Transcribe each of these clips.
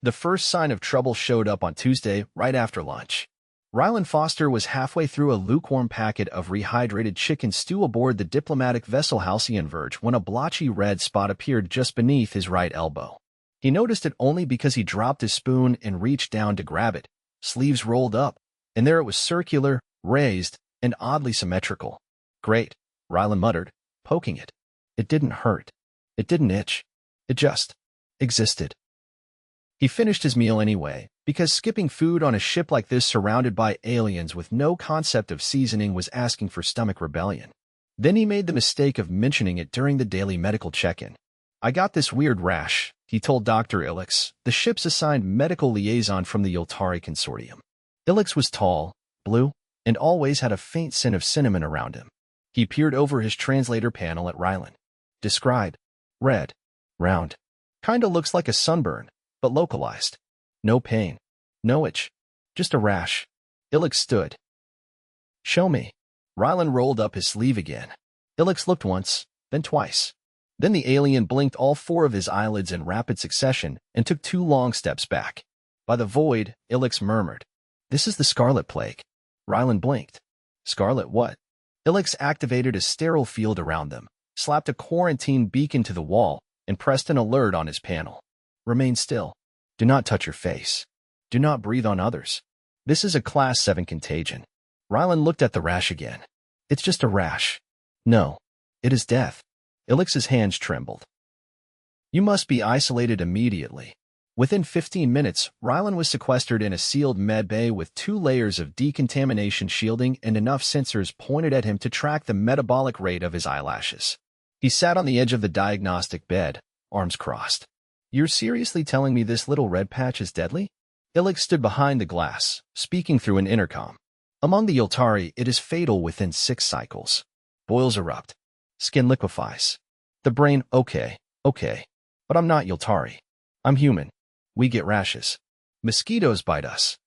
The first sign of trouble showed up on Tuesday, right after lunch. Rylan Foster was halfway through a lukewarm packet of rehydrated chicken stew aboard the diplomatic vessel Halcyon Verge when a blotchy red spot appeared just beneath his right elbow. He noticed it only because he dropped his spoon and reached down to grab it, sleeves rolled up, and there it was, circular, raised, and oddly symmetrical. "Great," Rylan muttered, poking it. It didn't hurt. It didn't itch. It just existed. He finished his meal anyway, because skipping food on a ship like this surrounded by aliens with no concept of seasoning was asking for stomach rebellion. Then he made the mistake of mentioning it during the daily medical check-in. "I got this weird rash," he told Dr. Ilix, the ship's assigned medical liaison from the Yultari Consortium. Ilix was tall, blue, and always had a faint scent of cinnamon around him. He peered over his translator panel at Rylan. "Describe." "Red. Round. Kinda looks like a sunburn, but localized. No pain. No itch. Just a rash." Ilix stood. "Show me." Rylan rolled up his sleeve again. Ilix looked once, then twice. Then the alien blinked all four of his eyelids in rapid succession and took 2 long steps back. By the void, Ilix murmured, "This is the Scarlet Plague." Rylan blinked. "Scarlet what?" Ilix activated a sterile field around them, slapped a quarantine beacon to the wall, and pressed an alert on his panel. "Remain still. Do not touch your face. Do not breathe on others. This is a Class 7 contagion." Rylan looked at the rash again. "It's just a rash." "No. It is death." Ilix's hands trembled. "You must be isolated immediately." Within 15 minutes, Rylan was sequestered in a sealed med bay with 2 layers of decontamination shielding and enough sensors pointed at him to track the metabolic rate of his eyelashes. He sat on the edge of the diagnostic bed, arms crossed. "You're seriously telling me this little red patch is deadly?" Ilix stood behind the glass, speaking through an intercom. "Among the Yultari, it is fatal within 6 cycles. Boils erupt. Skin liquefies. The brain, okay. But I'm not Yultari. I'm human. We get rashes. Mosquitoes bite us.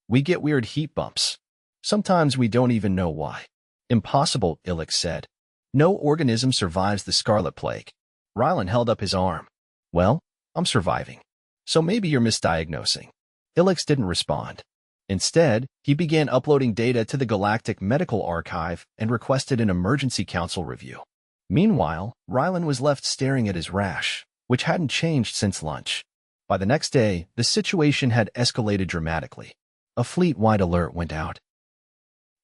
We get weird heat bumps. Sometimes we don't even know why." "Impossible," Ilix said. "No organism survives the Scarlet Plague." Rylan held up his arm. "Well, I'm surviving. So maybe you're misdiagnosing." Ilix didn't respond. Instead, he began uploading data to the Galactic Medical Archive and requested an emergency council review. Meanwhile, Rylan was left staring at his rash, which hadn't changed since lunch. By the next day, the situation had escalated dramatically. A fleet-wide alert went out.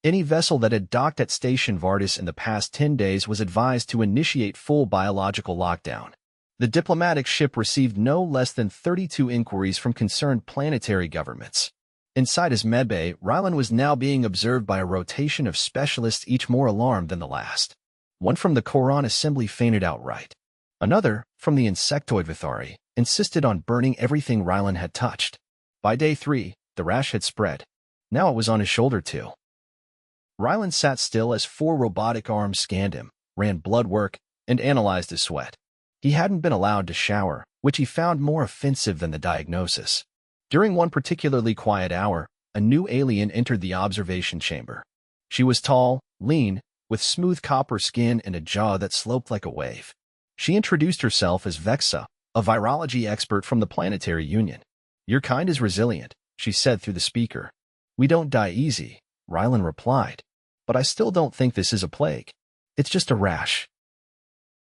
Any vessel that had docked at Station Vardis in the past 10 days was advised to initiate full biological lockdown. The diplomatic ship received no less than 32 inquiries from concerned planetary governments. Inside his medbay, Rylan was now being observed by a rotation of specialists, each more alarmed than the last. One from the Koran Assembly fainted outright. Another, from the Insectoid Vithari, insisted on burning everything Rylan had touched. By day 3, the rash had spread. Now it was on his shoulder too. Rylan sat still as 4 robotic arms scanned him, ran blood work, and analyzed his sweat. He hadn't been allowed to shower, which he found more offensive than the diagnosis. During one particularly quiet hour, a new alien entered the observation chamber. She was tall, lean, with smooth copper skin and a jaw that sloped like a wave. She introduced herself as Vexa, a virology expert from the Planetary Union. "Your kind is resilient," she said through the speaker. "We don't die easy," Rylan replied. "But I still don't think this is a plague. It's just a rash."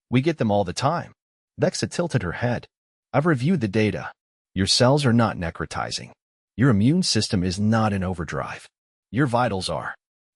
"We get them all the time." Vexa tilted her head. "I've reviewed the data. Your cells are not necrotizing. Your immune system is not in overdrive. Your vitals are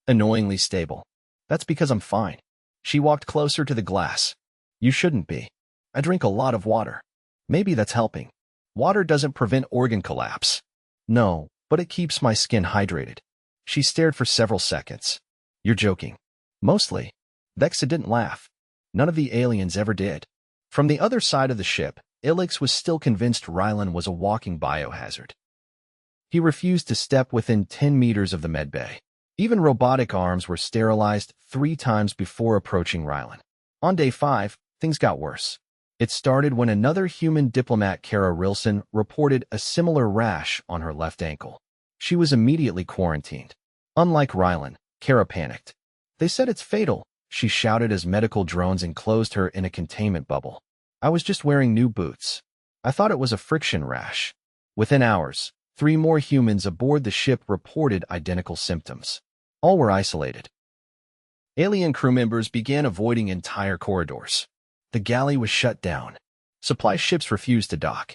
annoyingly stable. That's because I'm fine." She walked closer to the glass. "You shouldn't be. I drink a lot of water. Maybe that's helping. Water doesn't prevent organ collapse." "No, but it keeps my skin hydrated." She stared for several seconds. "You're joking." "Mostly." Vexa didn't laugh. None of the aliens ever did. From the other side of the ship, Ilix was still convinced Rylan was a walking biohazard. He refused to step within 10 meters of the medbay. Even robotic arms were sterilized 3 times before approaching Rylan. On day 5, things got worse. It started when another human diplomat, Kara Rilson, reported a similar rash on her left ankle. She was immediately quarantined. Unlike Rylan, Kara panicked. "They said it's fatal," she shouted as medical drones enclosed her in a containment bubble. "I was just wearing new boots. I thought it was a friction rash." Within hours, 3 more humans aboard the ship reported identical symptoms. All were isolated. Alien crew members began avoiding entire corridors. The galley was shut down. Supply ships refused to dock.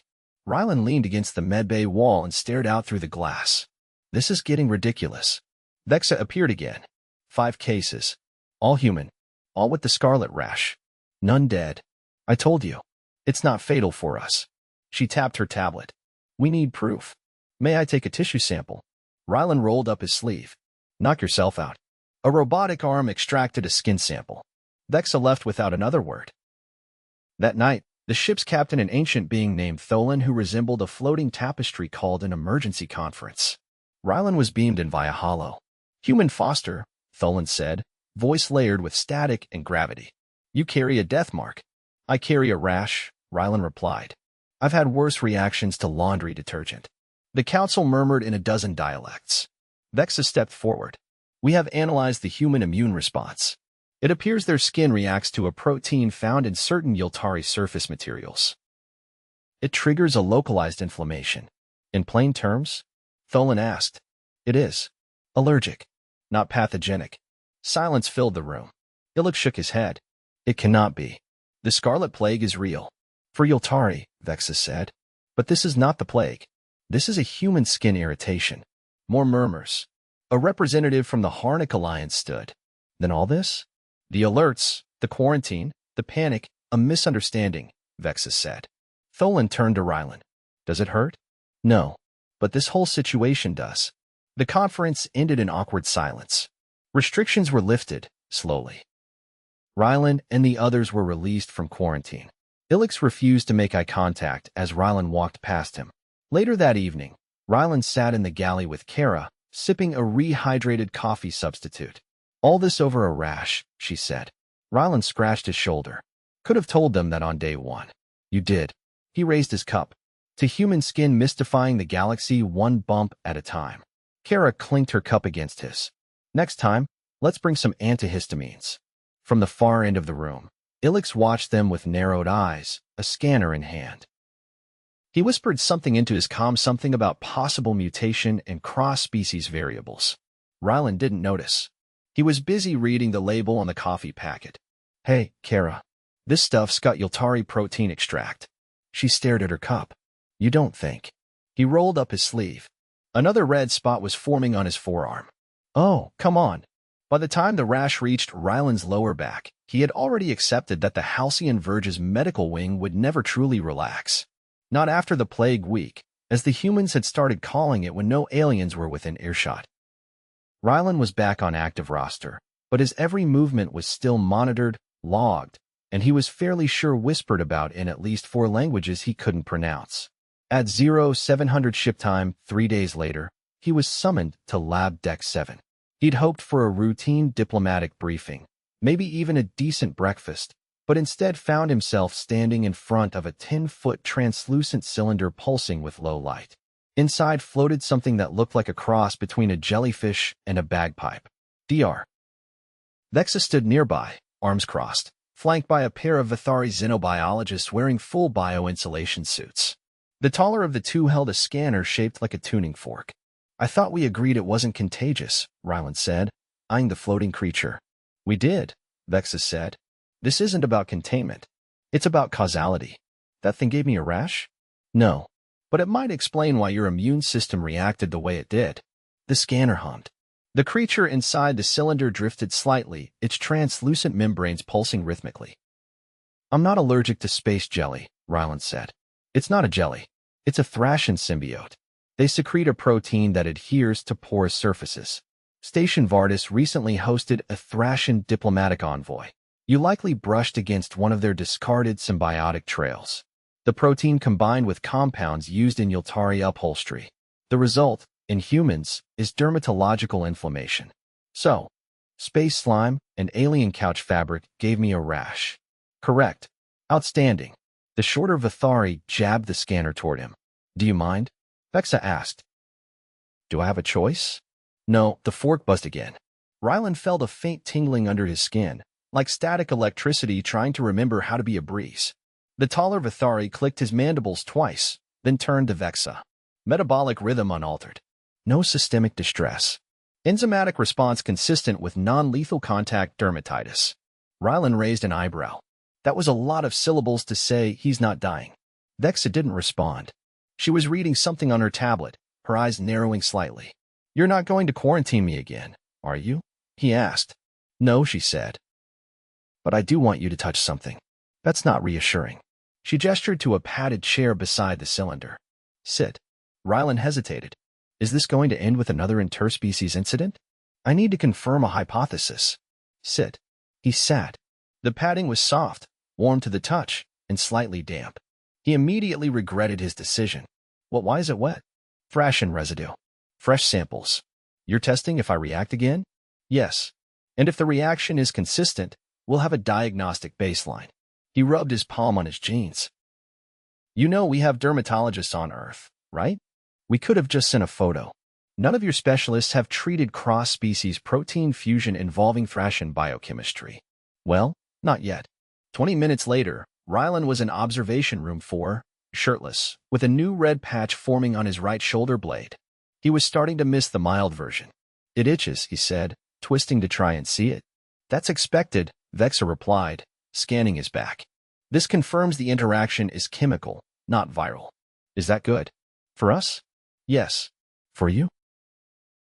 Rylan leaned against the medbay wall and stared out through the glass. This is getting ridiculous. Vexa appeared again. 5 cases. All human. All with the Scarlet Rash. None dead. I told you. It's not fatal for us. She tapped her tablet. We need proof. May I take a tissue sample? Rylan rolled up his sleeve. Knock yourself out. A robotic arm extracted a skin sample. Vexa left without another word. That night, the ship's captain, an ancient being named Tholan who resembled a floating tapestry, called an emergency conference. Rylan was beamed in via holo. Human Foster, Tholan said, voice layered with static and gravity. You carry a death mark. I carry a rash, Rylan replied. I've had worse reactions to laundry detergent. The council murmured in a dozen dialects. Vexa stepped forward. We have analyzed the human immune response. It appears their skin reacts to a protein found in certain Yultari surface materials. It triggers a localized inflammation. In plain terms? Tholan asked. It is. Allergic. Not pathogenic. Silence filled the room. Illich shook his head. It cannot be. The Scarlet Plague is real. For Yultari, Vexa said. But this is not the plague. This is a human skin irritation. More murmurs. A representative from the Harnick Alliance stood. Then all this? The alerts, the quarantine, the panic, a misunderstanding, Vexa said. Tholan turned to Rylan. Does it hurt? No. But this whole situation does. The conference ended in awkward silence. Restrictions were lifted, slowly. Rylan and the others were released from quarantine. Illich refused to make eye contact as Rylan walked past him. Later that evening, Rylan sat in the galley with Kara, sipping a rehydrated coffee substitute. All this over a rash, she said. Rylan scratched his shoulder. Could have told them that on day 1. You did. He raised his cup. To human skin mystifying the galaxy one bump at a time. Kara clinked her cup against his. Next time, let's bring some antihistamines. From the far end of the room, Illich watched them with narrowed eyes, a scanner in hand. He whispered something into his comm, something about possible mutation and cross-species variables. Rylan didn't notice. He was busy reading the label on the coffee packet. Hey, Kara. This stuff's got Yultari protein extract. She stared at her cup. You don't think. He rolled up his sleeve. Another red spot was forming on his forearm. Oh, come on. By the time the rash reached Rylan's lower back, he had already accepted that the Halcyon Verge's medical wing would never truly relax. Not after the plague week, as the humans had started calling it when no aliens were within earshot. Rylan was back on active roster, but his every movement was still monitored, logged, and he was fairly sure whispered about in at least 4 languages he couldn't pronounce. At 0700 ship time, 3 days later, he was summoned to Lab Deck 7. He'd hoped for a routine diplomatic briefing, maybe even a decent breakfast, but instead found himself standing in front of a 10-foot translucent cylinder pulsing with low light. Inside floated something that looked like a cross between a jellyfish and a bagpipe. Dr. Vexa stood nearby, arms crossed, flanked by a pair of Vithari xenobiologists wearing full bioinsulation suits. The taller of the two held a scanner shaped like a tuning fork. I thought we agreed it wasn't contagious, Rylan said, eyeing the floating creature. We did, Vexa said. This isn't about containment. It's about causality. That thing gave me a rash? No. But it might explain why your immune system reacted the way it did. The scanner hummed. The creature inside the cylinder drifted slightly, its translucent membranes pulsing rhythmically. I'm not allergic to space jelly, Rylan said. It's not a jelly. It's a Thrashin symbiote. They secrete a protein that adheres to porous surfaces. Station Vardis recently hosted a Thrashin diplomatic envoy. You likely brushed against one of their discarded symbiotic trails. The protein combined with compounds used in Yultari upholstery. The result, in humans, is dermatological inflammation. So, space slime and alien couch fabric gave me a rash. Correct. Outstanding. The shorter Vithari jabbed the scanner toward him. Do you mind? Vexa asked. Do I have a choice? No, the fork buzzed again. Rylan felt a faint tingling under his skin, like static electricity trying to remember how to be a breeze. The taller Vithari clicked his mandibles twice, then turned to Vexa. Metabolic rhythm unaltered. No systemic distress. Enzymatic response consistent with non-lethal contact dermatitis. Rylan raised an eyebrow. That was a lot of syllables to say he's not dying. Vexa didn't respond. She was reading something on her tablet, her eyes narrowing slightly. "You're not going to quarantine me again, are you?" he asked. "No," she said. "But I do want you to touch something." "That's not reassuring." She gestured to a padded chair beside the cylinder. "Sit." Rylan hesitated. "Is this going to end with another interspecies incident? I need to confirm a hypothesis." "Sit." He sat. The padding was soft, warm to the touch, and slightly damp. He immediately regretted his decision. Why is it wet?" "Fraction residue. Fresh samples." "You're testing if I react again?" "Yes. And if the reaction is consistent, we'll have a diagnostic baseline." He rubbed his palm on his jeans. "You know we have dermatologists on Earth, right? We could have just sent a photo. None of your specialists have treated cross-species protein fusion involving fraction biochemistry." "Well, not yet." 20 minutes later, Rylan was in observation room 4, shirtless, with a new red patch forming on his right shoulder blade. He was starting to miss the mild version. "It itches," he said, twisting to try and see it. "That's expected," Vexa replied, scanning his back. "This confirms the interaction is chemical, not viral." "Is that good?" "For us?" "Yes." "For you?"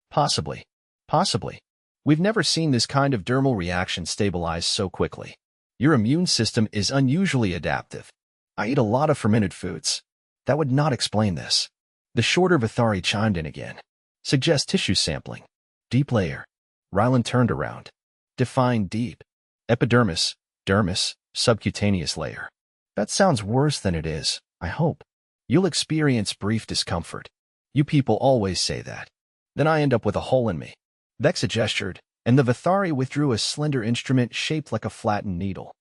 "Possibly. Possibly. We've never seen this kind of dermal reaction stabilize so quickly. Your immune system is unusually adaptive. I eat a lot of fermented foods. That would not explain this." The shorter Vithari chimed in again. "Suggest tissue sampling. Deep layer." Rylan turned around. "Define deep." "Epidermis, dermis, subcutaneous layer." "That sounds worse than it is, I hope." "You'll experience brief discomfort. You people always say that. Then I end up with a hole in me." Vexa gestured, and the Vithari withdrew a slender instrument shaped like a flattened needle.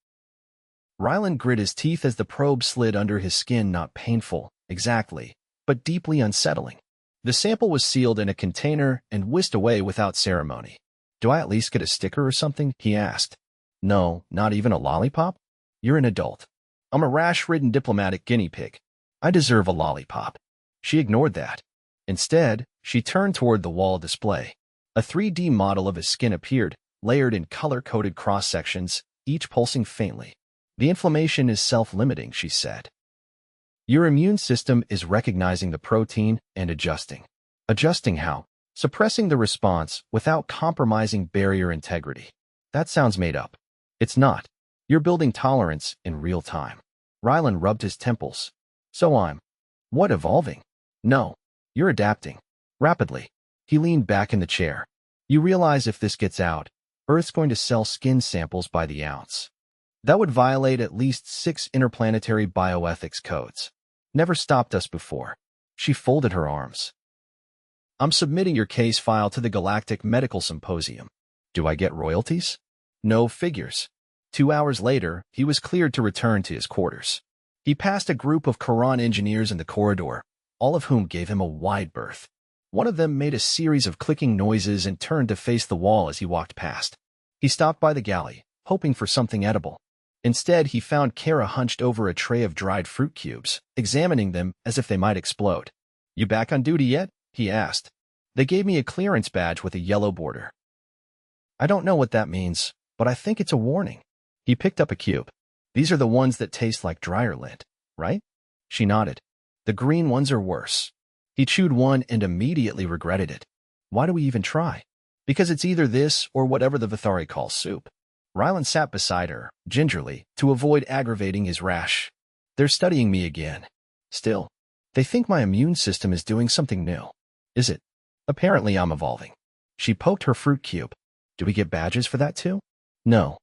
Rylan grit his teeth as the probe slid under his skin, not painful, exactly, but deeply unsettling. The sample was sealed in a container and whisked away without ceremony. "Do I at least get a sticker or something?" he asked. "No, not even a lollipop? You're an adult. I'm a rash-ridden diplomatic guinea pig. I deserve a lollipop." She ignored that. Instead, she turned toward the wall display. A 3D model of his skin appeared, layered in color-coded cross-sections, each pulsing faintly. "The inflammation is self-limiting," she said. "Your immune system is recognizing the protein and adjusting." "Adjusting how?" "Suppressing the response without compromising barrier integrity." "That sounds made up." "It's not. You're building tolerance in real time." Rylan rubbed his temples. "So I'm." "What, evolving?" "No. You're adapting. Rapidly." He leaned back in the chair. "You realize if this gets out, Earth's going to sell skin samples by the ounce. That would violate at least 6 interplanetary bioethics codes. Never stopped us before." She folded her arms. "I'm submitting your case file to the Galactic Medical Symposium. Do I get royalties?" "No figures." 2 hours later, he was cleared to return to his quarters. He passed a group of Quran engineers in the corridor, all of whom gave him a wide berth. One of them made a series of clicking noises and turned to face the wall as he walked past. He stopped by the galley, hoping for something edible. Instead, he found Kara hunched over a tray of dried fruit cubes, examining them as if they might explode. "You back on duty yet?" he asked. "They gave me a clearance badge with a yellow border." "I don't know what that means, but I think it's a warning." He picked up a cube. "These are the ones that taste like dryer lint, right?" She nodded. "The green ones are worse." He chewed one and immediately regretted it. Why do we even try? Because it's either this or whatever the Vithari call soup. Rylan sat beside her, gingerly, to avoid aggravating his rash. "They're studying me again. Still, they think my immune system is doing something new." "Is it?" "Apparently I'm evolving." She poked her fruit cube. "Do we get badges for that too?" "No.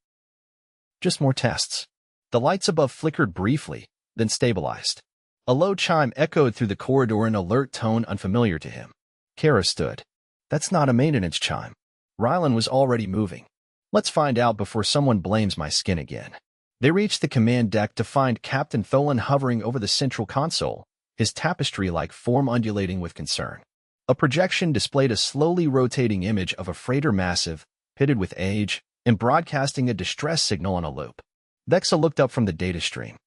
Just more tests." The lights above flickered briefly, then stabilized. A low chime echoed through the corridor in an alert tone unfamiliar to him. Kara stood. "That's not a maintenance chime." Rylan was already moving. "Let's find out before someone blames my skin again." They reached the command deck to find Captain Tholen hovering over the central console, his tapestry-like form undulating with concern. A projection displayed a slowly rotating image of a freighter massive, pitted with age, and broadcasting a distress signal on a loop. Vexa looked up from the data stream.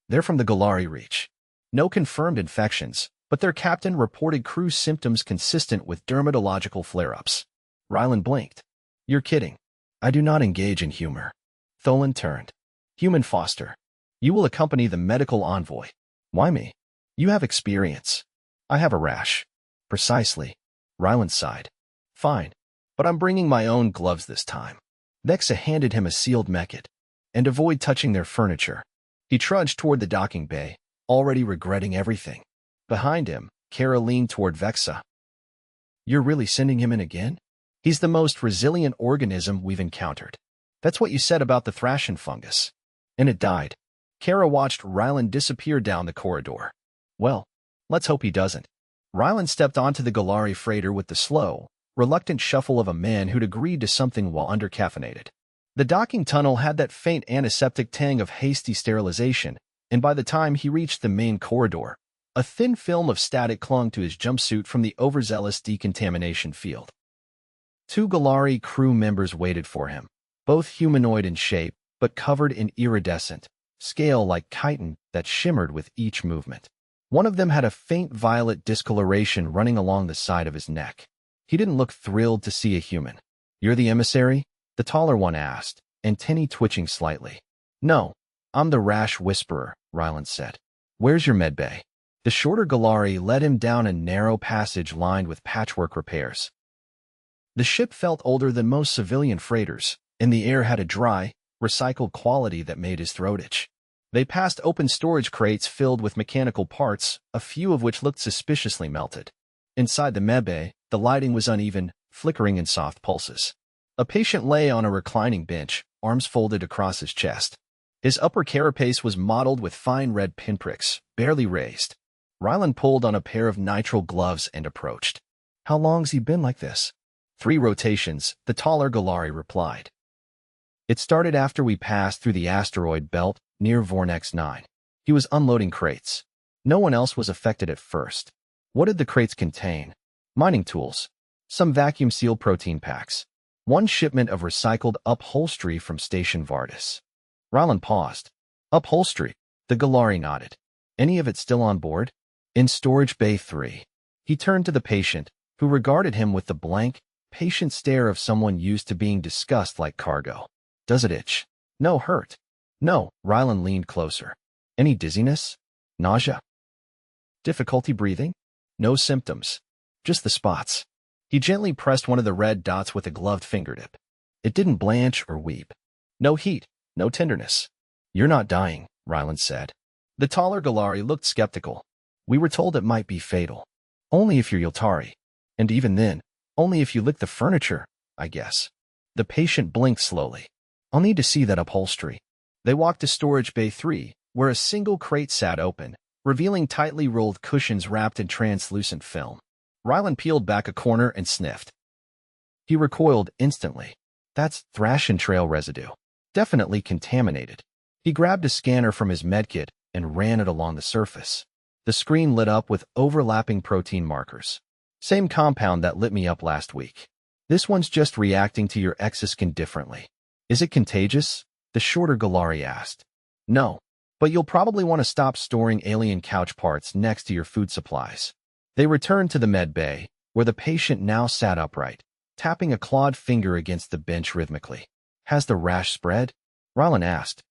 "They're from the Galari Reach. No confirmed infections, but their captain reported crew symptoms consistent with dermatological flare-ups. Rylan blinked. You're kidding. I do not engage in humor. Tholen turned. Human Foster. You will accompany the medical envoy. Why me? You have experience. I have a rash. Precisely. Rylan sighed. Fine, but I'm bringing my own gloves this time. Vexa handed him a sealed mechit. And avoid touching their furniture. He trudged toward the docking bay, already regretting everything. Behind him, Kara leaned toward Vexa. You're really sending him in again? He's the most resilient organism we've encountered. That's what you said about the thrashing fungus. And it died. Kara watched Rylan disappear down the corridor. Well, let's hope he doesn't. Rylan stepped onto the Galari freighter with the slow, reluctant shuffle of a man who'd agreed to something while undercaffeinated. The docking tunnel had that faint antiseptic tang of hasty sterilization, and by the time he reached the main corridor, a thin film of static clung to his jumpsuit from the overzealous decontamination field. 2 Galari crew members waited for him, both humanoid in shape, but covered in iridescent, scale-like chitin that shimmered with each movement. One of them had a faint violet discoloration running along the side of his neck. He didn't look thrilled to see a human. You're the emissary? The taller one asked, antennae twitching slightly. No, I'm the Rash Whisperer, Rylan said. Where's your medbay? The shorter Galari led him down a narrow passage lined with patchwork repairs. The ship felt older than most civilian freighters, and the air had a dry, recycled quality that made his throat itch. They passed open storage crates filled with mechanical parts, a few of which looked suspiciously melted. Inside the medbay, the lighting was uneven, flickering in soft pulses. A patient lay on a reclining bench, arms folded across his chest. His upper carapace was mottled with fine red pinpricks, barely raised. Rylan pulled on a pair of nitrile gloves and approached. How long's he been like this? 3 rotations, the taller Galari replied. It started after we passed through the asteroid belt near Vornex 9. He was unloading crates. No one else was affected at first. What did the crates contain? Mining tools. Some vacuum-sealed protein packs. 1 shipment of recycled upholstery from Station Vardis. Rylan paused. Upholstery. The Galari nodded. Any of it still on board? In storage bay 3. He turned to the patient, who regarded him with the blank, patient stare of someone used to being discussed like cargo. Does it itch? No hurt. No, Rylan leaned closer. Any dizziness? Nausea? Difficulty breathing? No symptoms. Just the spots. He gently pressed one of the red dots with a gloved fingertip. It didn't blanch or weep. No heat, no tenderness. You're not dying, Rylan said. The taller Galari looked skeptical. We were told it might be fatal. Only if you're Yultari. And even then, only if you lick the furniture, I guess. The patient blinked slowly. I'll need to see that upholstery. They walked to storage bay 3, where a single crate sat open, revealing tightly rolled cushions wrapped in translucent film. Rylan peeled back a corner and sniffed. He recoiled instantly. That's Thrashin trail residue. Definitely contaminated. He grabbed a scanner from his medkit and ran it along the surface. The screen lit up with overlapping protein markers. Same compound that lit me up last week. This one's just reacting to your exoskin differently. Is it contagious? The shorter Galari asked. No, but you'll probably want to stop storing alien couch parts next to your food supplies. They returned to the med bay, where the patient now sat upright, tapping a clawed finger against the bench rhythmically. Has the rash spread? Rylan asked.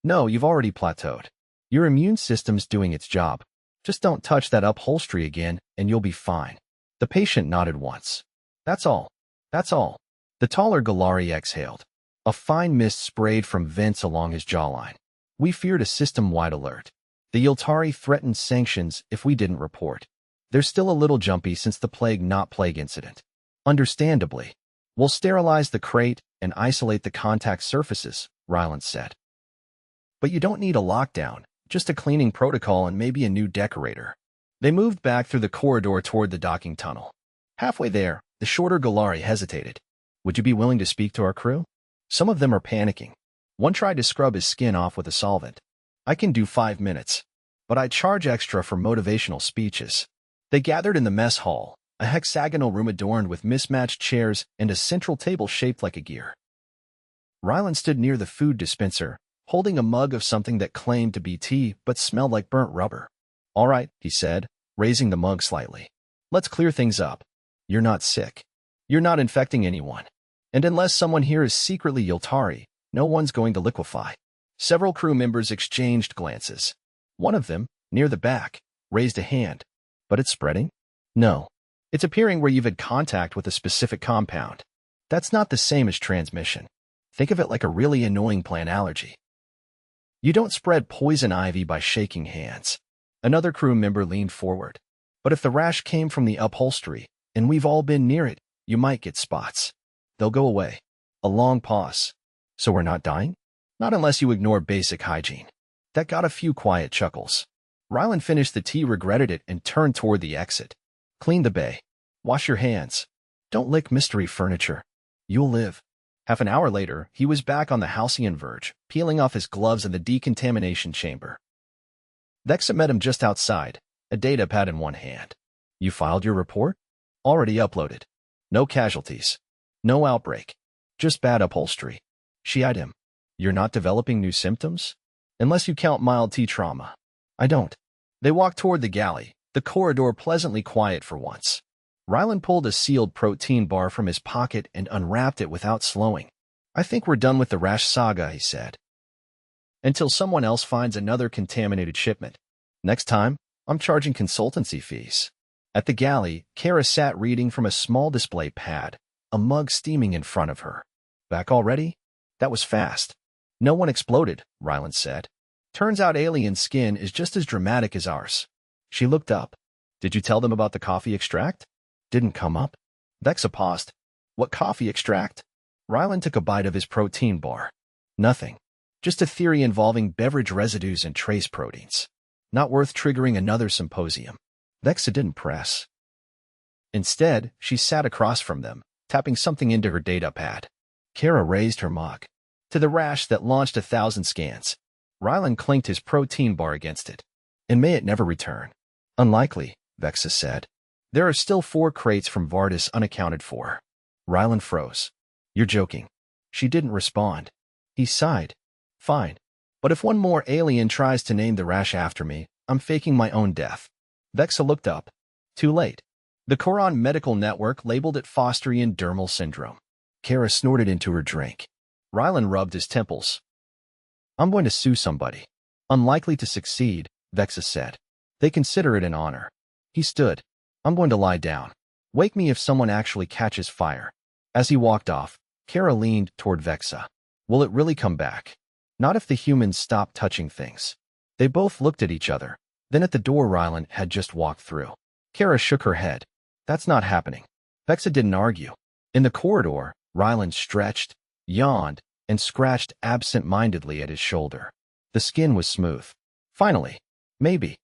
No, you've already plateaued. Your immune system's doing its job. Just don't touch that upholstery again, and you'll be fine. The patient nodded once. That's all. That's all. The taller Galari exhaled. A fine mist sprayed from vents along his jawline. We feared a system-wide alert. The Yultari threatened sanctions if we didn't report. They're still a little jumpy since the plague-not-plague incident. Understandably. We'll sterilize the crate and isolate the contact surfaces, Rylan said. But you don't need a lockdown, just a cleaning protocol and maybe a new decorator. They moved back through the corridor toward the docking tunnel. Halfway there, the shorter Galari hesitated. Would you be willing to speak to our crew? Some of them are panicking. One tried to scrub his skin off with a solvent. I can do 5 minutes, but I charge extra for motivational speeches. They gathered in the mess hall, a hexagonal room adorned with mismatched chairs and a central table shaped like a gear. Rylan stood near the food dispenser, holding a mug of something that claimed to be tea but smelled like burnt rubber. All right, he said, raising the mug slightly. Let's clear things up. You're not sick. You're not infecting anyone. And unless someone here is secretly Yultari, no one's going to liquefy. Several crew members exchanged glances. One of them, near the back, raised a hand. But it's spreading? No. It's appearing where you've had contact with a specific compound. That's not the same as transmission. Think of it like a really annoying plant allergy. You don't spread poison ivy by shaking hands. Another crew member leaned forward. But if the rash came from the upholstery, and we've all been near it, you might get spots. They'll go away. A long pause. So we're not dying? Not unless you ignore basic hygiene. That got a few quiet chuckles. Rylan finished the tea, regretted it, and turned toward the exit. Clean the bay. Wash your hands. Don't lick mystery furniture. You'll live. Half an hour later, he was back on the Halcyon Verge, peeling off his gloves in the decontamination chamber. Vexa met him just outside, a data pad in one hand. You filed your report? Already uploaded. No casualties. No outbreak. Just bad upholstery. She eyed him. You're not developing new symptoms? Unless you count mild T trauma. I don't. They walked toward the galley, the corridor pleasantly quiet for once. Rylan pulled a sealed protein bar from his pocket and unwrapped it without slowing. I think we're done with the Rash saga, he said. Until someone else finds another contaminated shipment. Next time, I'm charging consultancy fees. At the galley, Kara sat reading from a small display pad, a mug steaming in front of her. Back already? That was fast. No one exploded, Rylan said. Turns out alien skin is just as dramatic as ours. She looked up. Did you tell them about the coffee extract? Didn't come up. Vexa paused. What coffee extract? Rylan took a bite of his protein bar. Nothing. Just a theory involving beverage residues and trace proteins. Not worth triggering another symposium. Vexa didn't press. Instead, she sat across from them, tapping something into her data pad. Kara raised her mug. To the rash that launched 1,000 scans. Rylan clinked his protein bar against it. And may it never return. Unlikely, Vexa said. There are still 4 crates from Vardis unaccounted for. Rylan froze. You're joking. She didn't respond. He sighed. Fine. But if one more alien tries to name the rash after me, I'm faking my own death. Vexa looked up. Too late. The Koran Medical Network labeled it Fosterian dermal syndrome. Kara snorted into her drink. Rylan rubbed his temples. I'm going to sue somebody. Unlikely to succeed, Vexa said. They consider it an honor. He stood. I'm going to lie down. Wake me if someone actually catches fire. As he walked off, Kara leaned toward Vexa. Will it really come back? Not if the humans stop touching things. They both looked at each other. Then at the door Rylan had just walked through. Kara shook her head. That's not happening. Vexa didn't argue. In the corridor, Rylan stretched, yawned, and scratched absent-mindedly at his shoulder. The skin was smooth. Finally. Maybe.